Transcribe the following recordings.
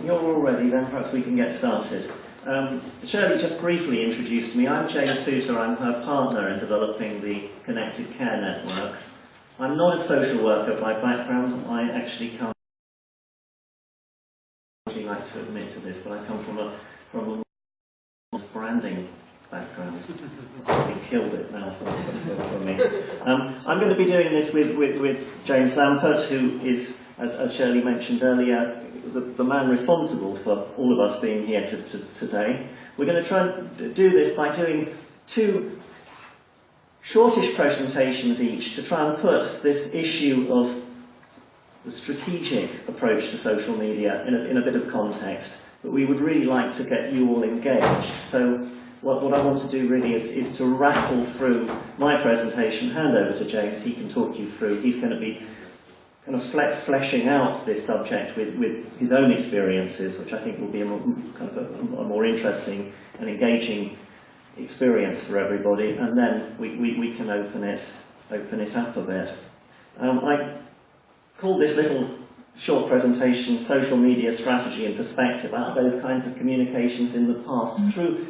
you're all ready, then perhaps we can get started. Shirley just briefly introduced me. I'm Jane Souter. I'm her partner in developing the Connected Care Network. I'm not a social worker by background. I actually come, I don't like to admit to this, but I come from a branding background. So we killed it now for me. I'm going to be doing this with James Lampert, who is, as Shirley mentioned earlier, the man responsible for all of us being here today. We're going to try and do this by doing two shortish presentations each to try and put this issue of the strategic approach to social media in a bit of context. But we would really like to get you all engaged. So what I want to do really is to rattle through my presentation, hand over to James, he can talk you through. He's going to be kind of fleshing out this subject with his own experiences, which I think will be a more interesting and engaging experience for everybody, and then we can open it up a bit. I call this little short presentation Social Media Strategy and Perspective, about those kinds of communications in the past through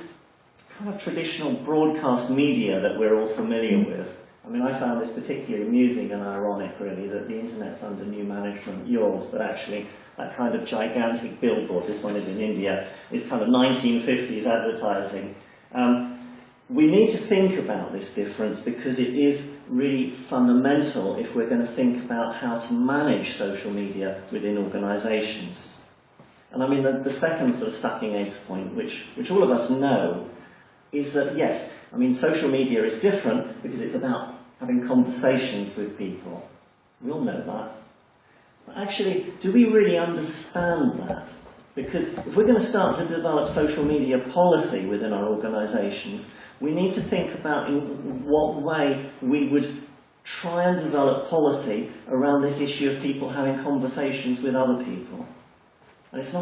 kind of traditional broadcast media that we're all familiar with. I mean, I found this particularly amusing and ironic, really, that the internet's under new management, yours, but actually that kind of gigantic billboard, this one is in India, is kind of 1950s advertising. We need to think about this difference because it is really fundamental if we're going to think about how to manage social media within organisations. And I mean, the second sort of sucking eggs point, which all of us know, is that, yes, I mean, social media is different because it's about having conversations with people. We all know that. But actually, do we really understand that? Because if we're going to start to develop social media policy within our organisations, we need to think about in what way we would try and develop policy around this issue of people having conversations with other people. And it's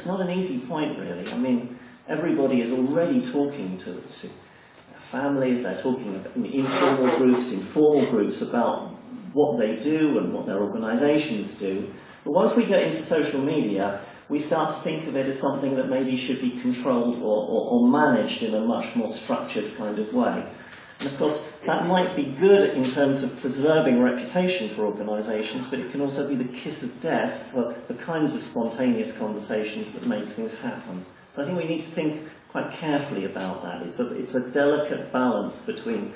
not an easy point, really. I mean, everybody is already talking to their families, they're talking about informal groups about what they do and what their organisations do. But once we get into social media, we start to think of it as something that maybe should be controlled or managed in a much more structured kind of way. And of course, that might be good in terms of preserving reputation for organisations, but it can also be the kiss of death for the kinds of spontaneous conversations that make things happen. So I think we need to think quite carefully about that. It's a delicate balance between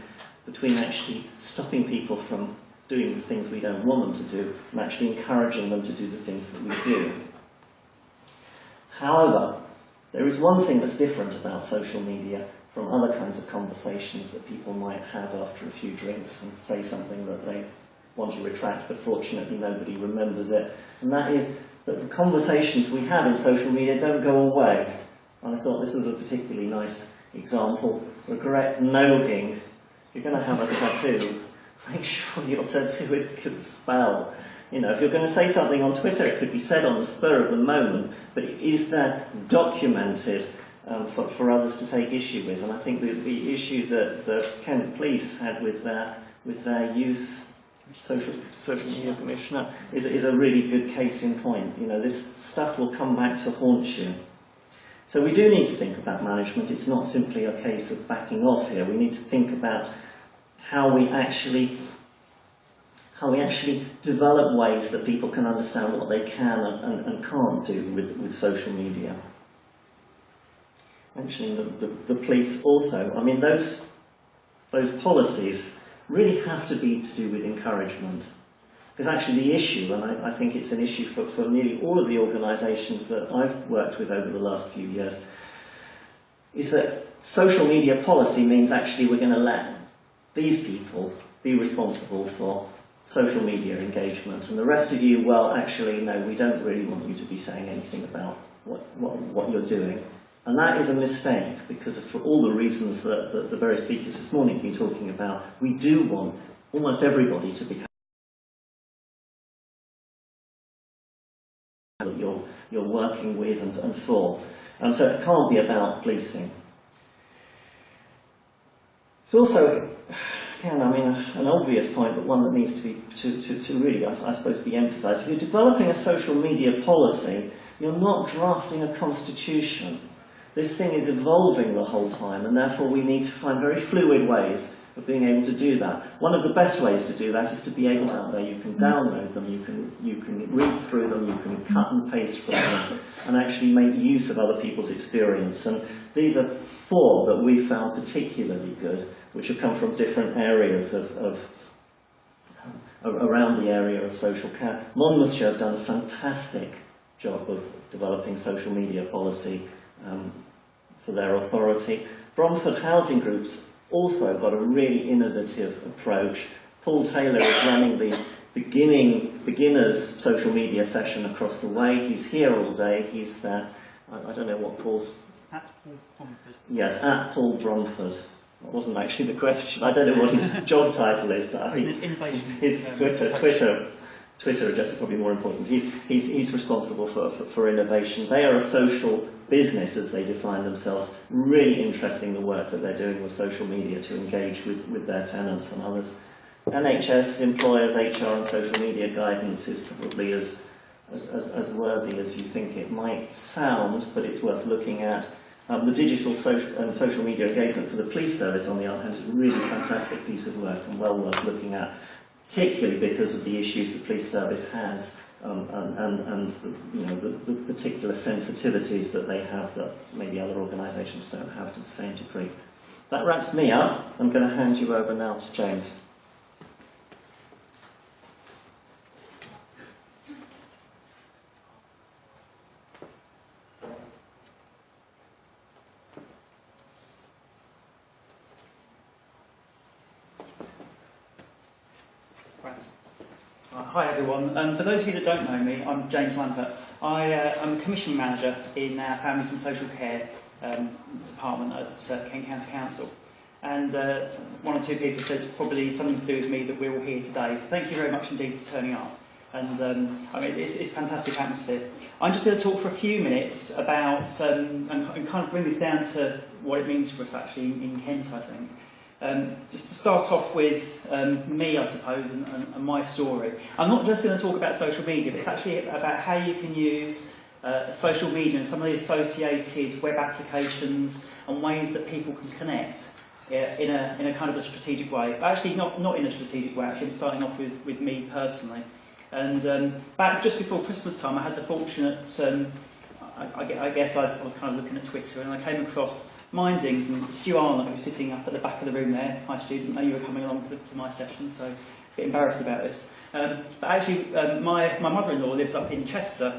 actually stopping people from doing the things we don't want them to do and actually encouraging them to do the things that we do. However, there is one thing that's different about social media from other kinds of conversations that people might have after a few drinks and say something that they want to retract, but fortunately nobody remembers it. And that is that the conversations we have in social media don't go away. And I thought this was a particularly nice example. Regret nogging. If you're going to have a tattoo, make sure your tattoo is good spell. You know, if you're going to say something on Twitter, it could be said on the spur of the moment, but it is there documented for others to take issue with. And I think the issue that the Kent Police had with their youth social media commissioner is a really good case in point. You know, this stuff will come back to haunt you. So we do need to think about management. It's not simply a case of backing off here. We need to think about how we actually develop ways that people can understand what they can and can't do with social media. Mentioning the police also, I mean, those policies really have to be to do with encouragement. Because actually the issue, and I think it's an issue for nearly all of the organisations that I've worked with over the last few years, is that social media policy means actually we're going to let these people be responsible for social media engagement, and the rest of you, well, actually, no, we don't really want you to be saying anything about what you're doing. And that is a mistake, because for all the reasons that the various speakers this morning have been talking about, we do want almost everybody to be that you're working with and for. So it can't be about policing. It's also, again, I mean, an obvious point, but one that needs to be to really, I suppose, be emphasised. If you're developing a social media policy, You're not drafting a constitution. This thing is evolving the whole time, and therefore we need to find very fluid ways of being able to do that. One of the best ways to do that is to be able to, out there, you can download them, you can read through them, you can cut and paste from them, and actually make use of other people's experience. And these are 4 that we found particularly good, which have come from different areas around the area of social care. Monmouthshire have done a fantastic job of developing social media policy for their authority. Bromford Housing Group's also got a really innovative approach. Paul Taylor is running the beginners social media session across the way. He's here all day. He's there. I don't know what Paul's... At Paul Bromford. Yes, at Paul Bromford. That wasn't actually the question. I don't know what his job title is, but I think his Twitter address is probably more important. He's responsible for innovation. They are a social business, as they define themselves. Really interesting, the work that they're doing with social media to engage with their tenants and others. NHS, employers, HR and social media guidance is probably as worthy as you think it might sound, but it's worth looking at. The digital social media engagement for the police service, on the other hand, is a really fantastic piece of work and well worth looking at, particularly because of the issues the police service has and the particular sensitivities that they have that maybe other organisations don't have to the same degree. That wraps me up. I'm going to hand you over now to James. Hi everyone. For those of you that don't know me, I'm James Lampert. I'm a commissioning manager in our Families and Social Care department at Kent County Council. And 1 or 2 people said it's probably something to do with me that we're all here today. So thank you very much indeed for turning up. And I mean, it's a fantastic atmosphere. I'm just going to talk for a few minutes about and kind of bring this down to what it means for us actually in Kent, I think. Just to start off with me, I suppose, and my story. I'm not just going to talk about social media, but it's actually about how you can use social media and some of the associated web applications and ways that people can connect in a kind of a strategic way. But actually, not in a strategic way. Actually, I'm starting off with me personally. And back just before Christmas time, I had the fortunate, I guess I was kind of looking at Twitter and I came across Mindings, and Stu Arnott, who was sitting up at the back of the room there. Hi Stu, didn't know you were coming along to my session, so a bit embarrassed about this. But actually, my mother-in-law lives up in Chester.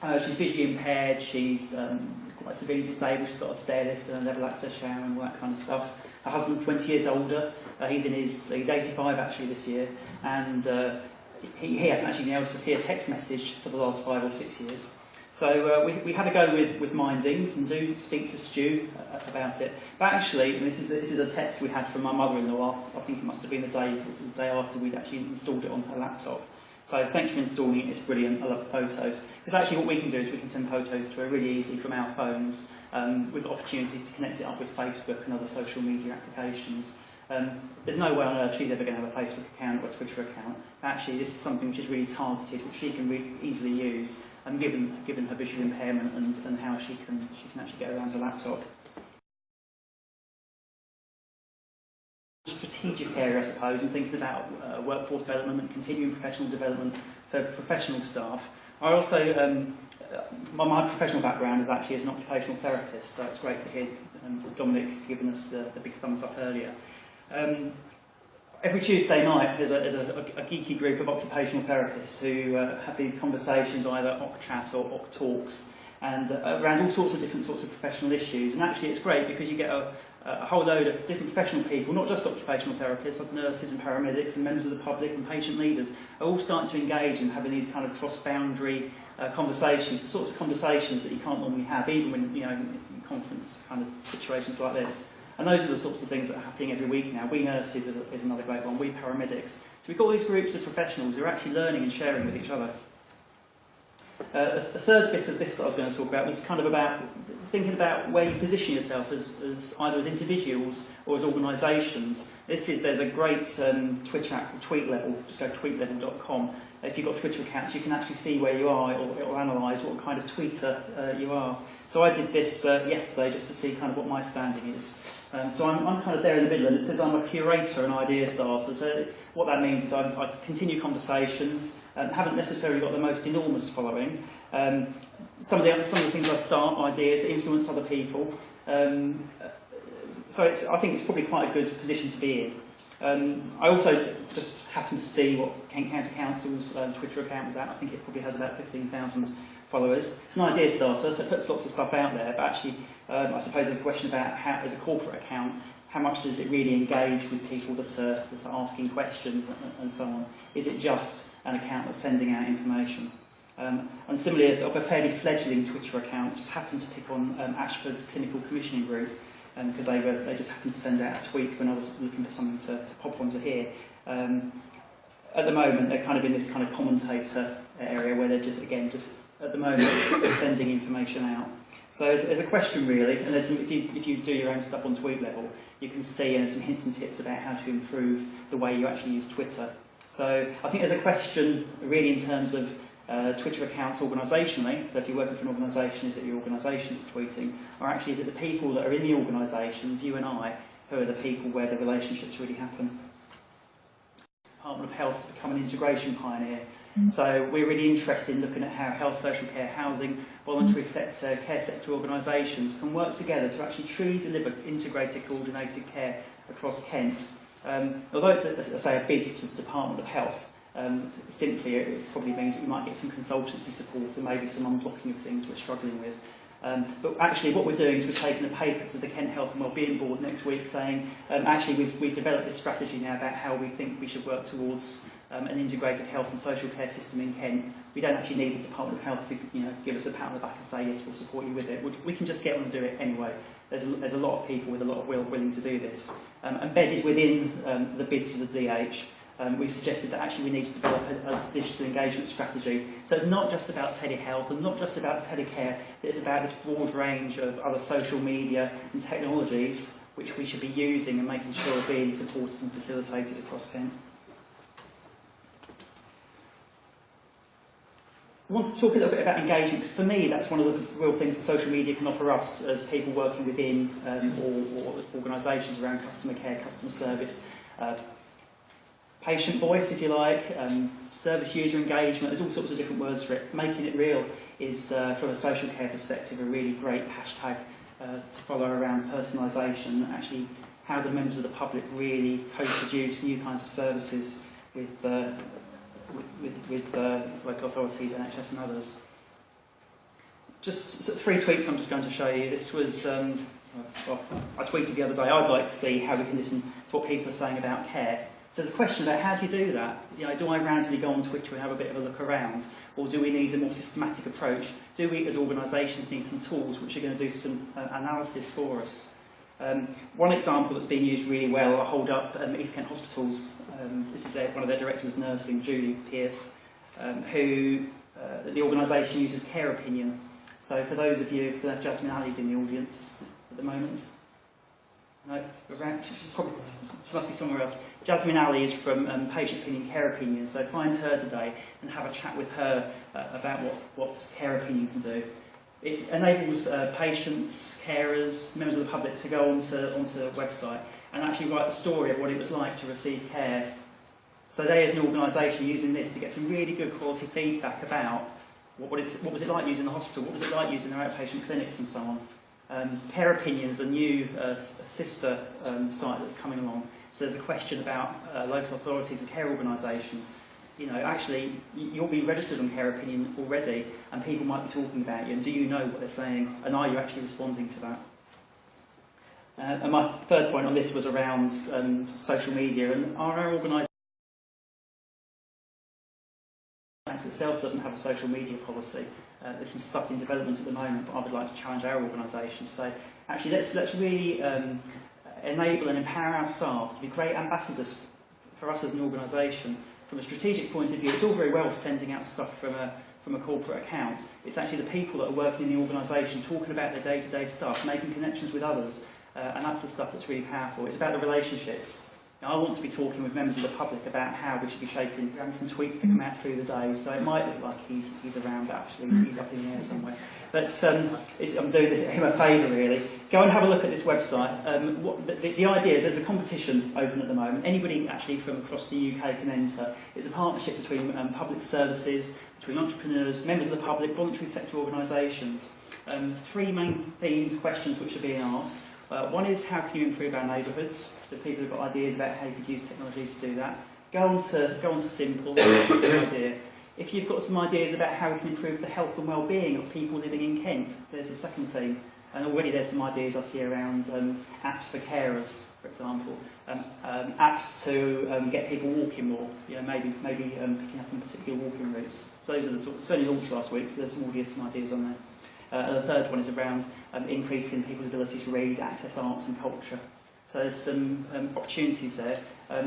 She's visually impaired, she's quite severely disabled, she's got a stair lift and a level access shower and all that kind of stuff. Her husband's 20 years older, he's 85 actually this year, and he hasn't actually been able to see a text message for the last 5 or 6 years. So we had a go with Mindings and do speak to Stu about it. But actually, and this is a text we had from my mother-in-law. I think it must have been the day after we'd actually installed it on her laptop. So thanks for installing it, it's brilliant, I love the photos. Because actually what we can do is we can send photos to her really easily from our phones with opportunities to connect it up with Facebook and other social media applications. There's no way on earth she's ever going to have a Facebook account or a Twitter account. Actually, this is something which is really targeted, which she can easily use, given her visual impairment and how she can actually get around a laptop. Strategic area, I suppose, and thinking about workforce development and continuing professional development for professional staff. I also, my professional background is actually as an occupational therapist, so it's great to hear Dominic giving us the big thumbs up earlier. Every Tuesday night there's a geeky group of occupational therapists who have these conversations, either OCChat or OC Talks, and around all sorts of different sorts of professional issues. And actually it's great because you get a whole load of different professional people, not just occupational therapists, like nurses and paramedics and members of the public and patient leaders, are all starting to engage in having these kind of cross-boundary conversations, the sorts of conversations that you can't normally have, even when in conference kind of situations like this. And those are the sorts of things that are happening every week now. We nurses is another great one, we paramedics. So we've got all these groups of professionals who are actually learning and sharing with each other. The third bit of this that I was going to talk about was kind of about thinking about where you position yourself as either as individuals or as organisations. There's a great Twitter app called TweetLevel. Just go to tweetlevel.com. If you've got Twitter accounts, you can actually see where you are. It'll analyse what kind of tweeter you are. So I did this yesterday just to see kind of what my standing is. So I'm kind of there in the middle, and it says I'm a curator and idea starter. So what that means is I continue conversations, haven't necessarily got the most enormous following. Some of the things I start, ideas that influence other people. So I think it's probably quite a good position to be in. I also just happened to see what Kent County Council's Twitter account was at. I think it probably has about 15,000 followers. It's an idea starter, so it puts lots of stuff out there, but actually I suppose there's a question about how, as a corporate account, how much does it really engage with people that are asking questions and so on? Is it just an account that's sending out information? And similarly, sort of a fairly fledgling Twitter account just happened to pick on Ashford's Clinical Commissioning Group, because they just happened to send out a tweet when I was looking for something to pop onto here. At the moment, they're kind of in this kind of commentator area where they're just at the moment it's sending information out. So there's a question really, and if you do your own stuff on TweetLevel, you can see and there's some hints and tips about how to improve the way you actually use Twitter. So I think there's a question really in terms of Twitter accounts organisationally. So if you're working for an organisation, is it your organisation that's tweeting, or actually is it the people that are in the organisations, you and I, who are the people where the relationships really happen? Department of Health to become an integration pioneer. So we're really interested in looking at how health, social care, housing, voluntary sector, care sector organisations can work together to actually truly deliver integrated, coordinated care across Kent. Although it's, a bid to the Department of Health, simply it probably means that you might get some consultancy support and maybe some unblocking of things we're struggling with. But actually what we're doing is we're taking a paper to the Kent Health and Wellbeing Board next week saying, actually we've developed this strategy now about how we think we should work towards an integrated health and social care system in Kent. We don't actually need the Department of Health to give us a pat on the back and say, yes, we'll support you with it. We can just get on and do it anyway. There's a lot of people with a lot of will willing to do this. Embedded within the bid to the DH, we've suggested that actually we need to develop a digital engagement strategy. So it's not just about telehealth and not just about telecare, but it's about this broad range of other social media and technologies which we should be using and making sure are being supported and facilitated across Kent. I want to talk a little bit about engagement, because for me that's one of the real things that social media can offer us as people working within or organisations around customer care, customer service, patient voice, if you like, service user engagement. There's all sorts of different words for it. Making it real is, from a social care perspective, a really great hashtag to follow around personalisation, and actually how the members of the public really co-produce new kinds of services with local authorities, NHS and others. Just 3 tweets I'm just going to show you. This was, I tweeted the other day, I'd like to see how we can listen to what people are saying about care. So there's a question about how do you do that? Do I randomly go on Twitter and have a bit of a look around? Or do we need a more systematic approach? Do we as organisations need some tools which are going to do some analysis for us? One example that's being used really well, I'll hold up East Kent Hospitals. This is one of their directors of nursing, Julie Pearce, who the organisation uses Care Opinion. So for those of you, Jasmine Alley's in the audience at the moment. No, she must be somewhere else. Jasmine Alley is from Patient Opinion, Care Opinion, so find her today and have a chat with her about what Care Opinion can do. It enables patients, carers, members of the public to go onto the website and actually write the story of what it was like to receive care. So they, as an organisation, are using this to get some really good quality feedback about what was it like using the hospital, what was it like using their outpatient clinics and so on. Care Opinions, a new sister site that's coming along. So there's a question about local authorities and care organisations. Actually, you'll be registered on Care Opinion already, and people might be talking about you, and do you know what they're saying, and are you actually responding to that? And my third point on this was around social media, and our organisation itself doesn't have a social media policy. There's some stuff in development at the moment, but I would like to challenge our organisation to say, actually, let's really enable and empower our staff to be great ambassadors for us as an organisation. From a strategic point of view, it's all very well sending out stuff from from a corporate account. It's actually the people that are working in the organisation, talking about their day-to-day stuff, making connections with others, and that's the stuff that's really powerful. It's about the relationships. Now, I want to be talking with members of the public about how we should be shaping, having some tweets to come out through the day, so it might look like he's around, but actually he's up in the air somewhere. But I'm doing him a favour, really. Go and have a look at this website. The idea is there's a competition open at the moment. Anybody actually from across the UK can enter. It's a partnership between public services, between entrepreneurs, members of the public, voluntary sector organisations. 3 main themes, questions which are being asked. One is how can you improve our neighbourhoods? The people who've got ideas about how you could use technology to do that. Go on to simple, idea. If you've got some ideas about how we can improve the health and well-being of people living in Kent, there's a second theme. And already there's some ideas I see around apps for carers, for example. Apps to get people walking more, maybe picking up on particular walking routes. So those are the it's only launched last week, so there's some ideas on there. And the third one is around increasing people's ability to read, access arts and culture. So there's some opportunities there.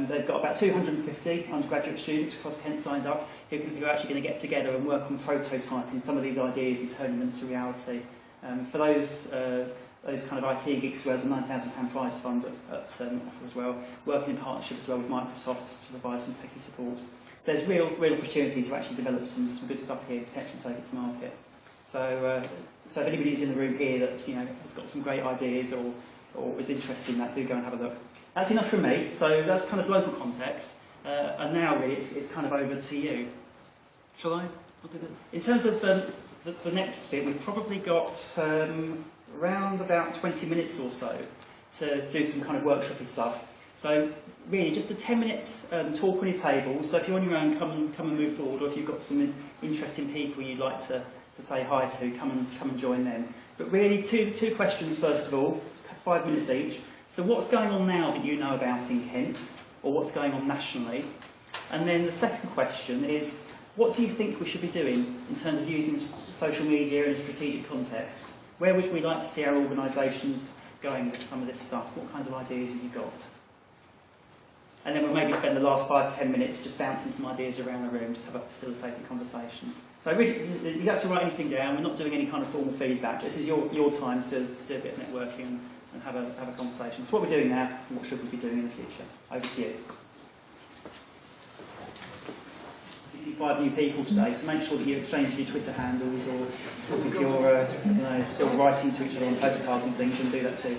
They've got about 250 undergraduate students across Kent signed up who are actually going to get together and work on prototyping some of these ideas and turning them into reality. For those kind of IT geeks, there's a £9,000 prize fund at offer as well, working in partnership as well with Microsoft to provide some techie support. So there's real opportunity to actually develop some good stuff here, potentially take it to market. So if anybody's in the room here that's has got some great ideas or is interested in that, do go and have a look. That's enough from me. So that's kind of local context, and now really it's kind of over to you. Shall I? I'll do that. In terms of the next bit, we've probably got around about 20 minutes or so to do some kind of workshopy stuff. So really just a 10-minute talk on your table. So if you're on your own, come and move forward, or if you've got some interesting people you'd like to say hi to, come and join them. But really two questions first of all, 5 minutes each. So what's going on now that you know about in Kent, or what's going on nationally? And then the second question is, what do you think we should be doing in terms of using social media in a strategic context? Where would we like to see our organisations going with some of this stuff? What kinds of ideas have you got? And then we'll maybe spend the last 5 to 10 minutes just bouncing some ideas around the room, just have a facilitated conversation. So really, you don't have to write anything down. We're not doing any kind of formal feedback. This is your time to do a bit of networking and have a conversation. So what we're doing now, and what should we be doing in the future? Over to you. You see 5 new people today, so make sure that you exchange your Twitter handles, or if you're still writing to each other on postcards and things, and do that too.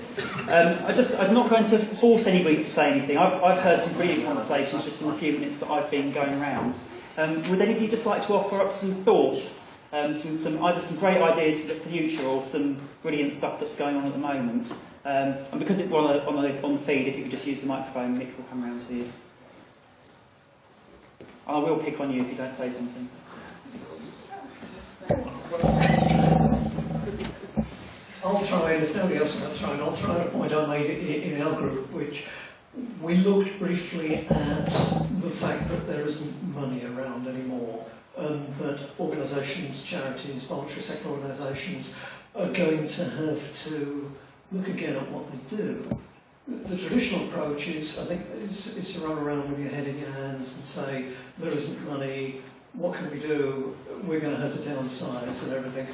I'm not going to force anybody to say anything. I've heard some brilliant conversations just in the few minutes that I've been going around. Would any of you just like to offer up some thoughts, either some great ideas for the future or some brilliant stuff that's going on at the moment? And because we're on the feed, if you could just use the microphone, Nick will come around to you. I will pick on you if you don't say something. I'll throw in, if nobody else is going to throw in, I'll throw in a point I made in our group, which we looked briefly at the fact that there isn't money around anymore, and that organisations, charities, voluntary sector organisations are going to have to look again at what they do. The traditional approach is, I think, is to run around with your head in your hands and say, there isn't money, what can we do? We're going to have to downsize and everything.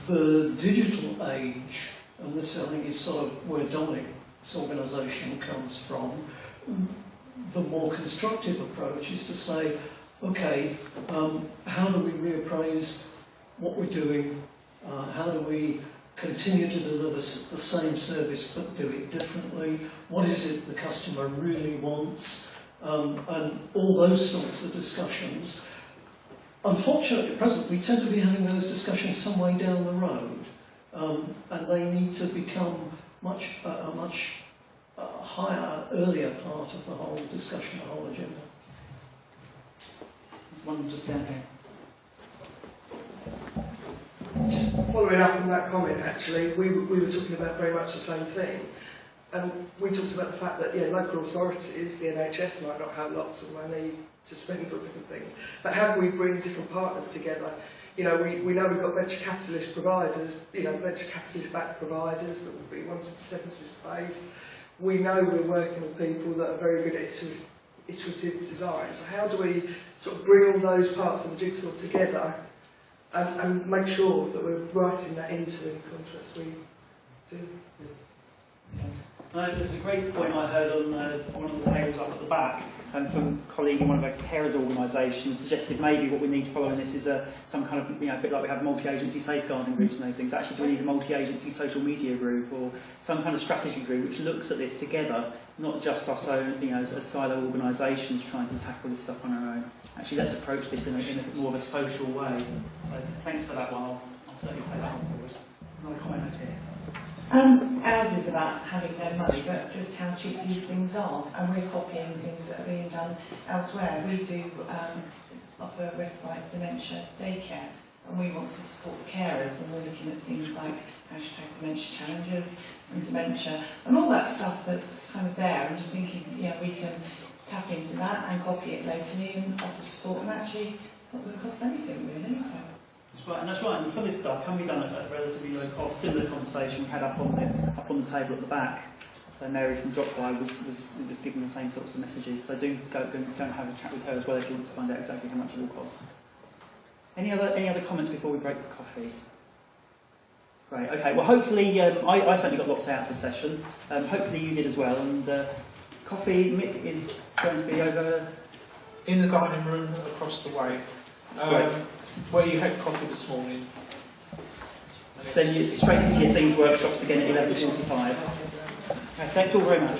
The digital age, and this I think is sort of where Dominic's organisation comes from, the more constructive approach is to say, okay, how do we reappraise what we're doing? How do we continue to deliver the same service but do it differently? What is it the customer really wants? And all those sorts of discussions. Unfortunately, at present, we tend to be having those discussions some way down the road, and they need to become a much higher, earlier part of the whole discussion, the whole agenda. There's one just down here. Just following up on that comment, actually, we were talking about very much the same thing. And we talked about the fact that local authorities, the NHS, might not have lots of money to spend on different things. But how can we bring different partners together? We know we've got venture capitalist providers, venture capitalist-backed providers that will be wanting to step into this space. We know we're working with people that are very good at iterative design. So how do we sort of bring all those parts of the jigsaw together and make sure that we're writing that into the contracts we do? There was a great point I heard on one of the tables up at the back from a colleague in one of our carers organisations, suggested maybe what we need to follow in this is some kind of, a bit like we have multi-agency safeguarding groups and those things. Actually, do we need a multi-agency social media group or some kind of strategy group which looks at this together, not just us own, as silo organisations trying to tackle this stuff on our own. Actually, let's approach this in a more of a social way. So thanks for that one. I'll certainly take that on board. Another comment over here. Ours is about having no money, but just how cheap these things are, and we're copying things that are being done elsewhere. We do offer respite dementia daycare, and we want to support the carers, and we're looking at things like #dementia challenges and dementia, and all that stuff that's kind of there. I'm just thinking, we can tap into that and copy it locally and offer support, and actually it's not going to cost anything really. So. That's right, and some of this stuff can be done at a relatively low cost. Similar conversation we had up on the table at the back. So Mary from Dropby was giving the same sorts of messages. So do go and have a chat with her as well if you want to find out exactly how much it will cost. Any other comments before we break for coffee? Great. Okay. Well, hopefully I certainly got lots out of the session. Hopefully you did as well. And coffee, Mick is going to be over in the dining room across the way. Where you had coffee this morning. Then you straight into your themed workshops again at 11:45. Okay, thanks all very much.